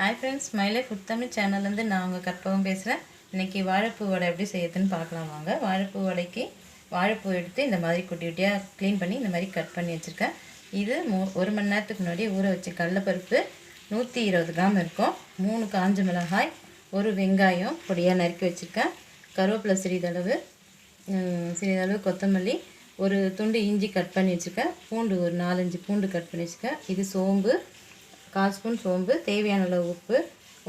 Hi friends, my life food Tamil சேனல்ல இருந்து நான் உங்க கற்பகம் பேசுறேன். இன்னைக்கு வாழைப்பூ வடை எப்படி செய்யறதுன்னு பார்க்கலாம் வாங்க. வாழைப்பூ வடைக்கு வாழைப்பூ எடுத்து இந்த மாதிரி குட்டி குட்டியா க்ளீன் பண்ணி இந்த மாதிரி கட் பண்ணி வச்சிருக்கேன். இது 1 மணி நேரத்துக்கு முன்னாடி ஊற வச்ச கடலைப்பருப்பு 120 கிராம் இருக்கும். 3 காஞ்ச மிளகாய், ஒரு வெங்காயம் பொடியா நறுக்கி வச்சிருக்கேன். கருவேப்பிலை சிறிதளவு கொத்தமல்லி, ஒரு துண்டு இஞ்சி கட் பண்ணி வச்சிருக்கேன். பூண்டு ஒரு 4-5 பூண்டு கட் பண்ணி வச்சிருக்கேன். இது சோம்பு, 1/4 ஸ்பூன் சோம்பு, தேவையான அளவு உப்பு,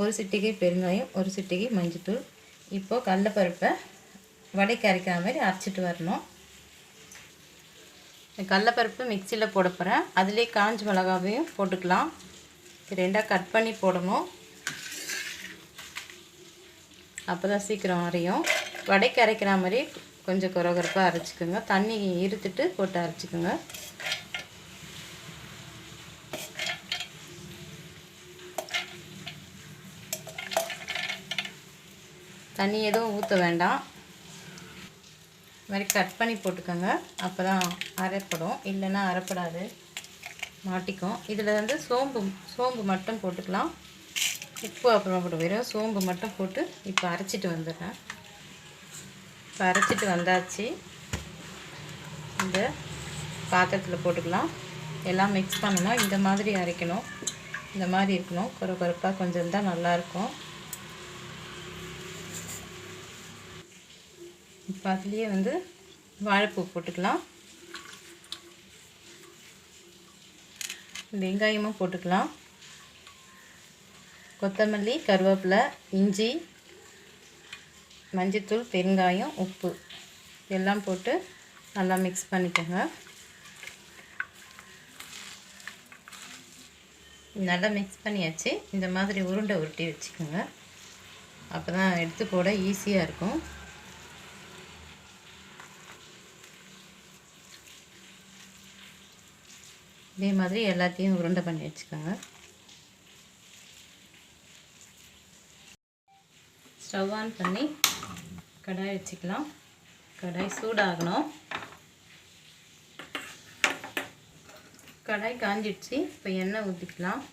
ஒரு சிட்டிகை பெருங்காயம், ஒரு சிட்டிகை மஞ்சள்தூள். இப்போ கடலைப்பருப்பை வடைக்கு அரைக்கிற மாதிரி அரைச்சிட்டு வரணும். கடலைப்பருப்பு மிக்சியில் போட போகிறேன். அதிலே காஞ்ச மிளகாவையும் போட்டுக்கலாம். ரெண்டாக கட் பண்ணி போடணும், அப்போ தான் சீக்கிரம் அரையும். வடைக்கு அரைக்கிற மாதிரி கொஞ்சம் குறகுறப்பாக அரைச்சிக்கோங்க. தண்ணி இருத்துட்டு போட்டு அரைச்சிக்கோங்க. தண்ணி எதுவும் ஊற்ற வேண்டாம். இது மாதிரி கட் பண்ணி போட்டுக்கோங்க, அப்போ தான் அரைப்படும், இல்லைன்னா அரைப்படாது, மாட்டிக்கும். இதில் வந்து சோம்பு மட்டும் போட்டுக்கலாம். உப்பு அப்புறமா போட்டு வெறும் சோம்பு மட்டும் போட்டு இப்போ அரைச்சிட்டு வந்துடுறேன். இப்போ அரைச்சிட்டு வந்தாச்சு. இந்த பாத்திரத்தில் போட்டுக்கலாம். எல்லாம் மிக்ஸ் பண்ணணும். இந்த மாதிரி அரைக்கணும், இந்த மாதிரி இருக்கணும். குறப்பாக கொஞ்சம் இருந்தால் நல்லாயிருக்கும். இப்போ அதுலேயே வந்து வாழைப்பூ போட்டுக்கலாம். வெங்காயமும் போட்டுக்கலாம். கொத்தமல்லி, கருவேப்பிலை, இஞ்சி, மஞ்சள்தூள், பெருங்காயம், உப்பு எல்லாம் போட்டு நல்லா மிக்ஸ் பண்ணிக்கோங்க. நல்லா மிக்ஸ் பண்ணியாச்சு. இந்த மாதிரி உருண்டை உருட்டி வச்சுக்கோங்க, அப்போ தான் எடுத்து போட ஈஸியாக இருக்கும். இதே மாதிரி எல்லாத்தையும் உருண்டை பண்ணி வச்சுக்கோங்க. ஸ்டவ் ஆன் பண்ணி கடாய் வச்சுக்கலாம். கடாய் சூடாகணும். கடாய் காஞ்சிடுச்சு. இப்போ எண்ணெய் ஊற்றிக்கலாம்.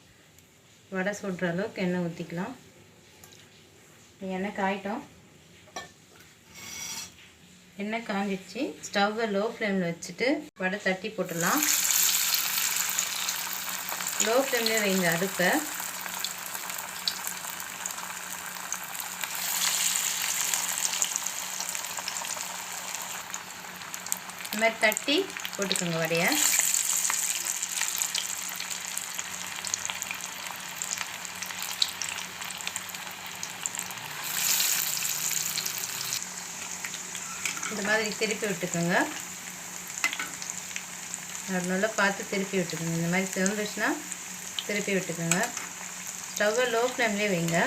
வடை சுடுற அளவுக்கு எண்ணெய் ஊற்றிக்கலாம். எண்ணெய் காயிட்டோம். எண்ணெய் காஞ்சிடுச்சு. ஸ்டவ்வை லோ ஃப்ளேமில் வச்சுட்டு வடை தட்டி போட்டுடலாம். லோ ஃப்ளேம்லேயே வைங்க அடுப்பை. இந்த மாதிரி தட்டி போட்டுக்கோங்க வடையை. இந்த மாதிரி திருப்பி விட்டுக்கோங்க. நல்லா பார்த்து திருப்பி விட்டுக்கோங்க. இந்த மாதிரி சிவந்துச்சுன்னா திருப்பி விட்டுக்கோங்க. ஸ்டவ்வை லோ ஃப்ளேம்லேயே வைங்க.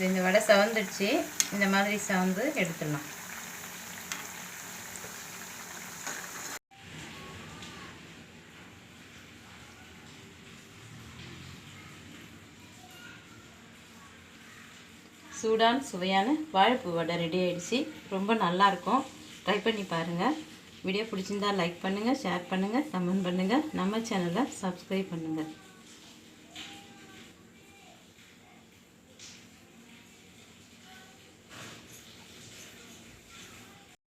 இந்த வடை சவந்துடுச்சு. இந்த மாதிரி சவந்து எடுத்துடலாம். சூடான சுவையான வாழைப்பூ வடை ரெடி ஆகிடுச்சு. ரொம்ப நல்லாயிருக்கும். ட்ரை பண்ணி பாருங்கள். வீடியோ பிடிச்சிருந்தா லைக் பண்ணுங்கள், ஷேர் பண்ணுங்கள், கமெண்ட் பண்ணுங்கள். நம்ம சேனலை சப்ஸ்கிரைப் பண்ணுங்கள்.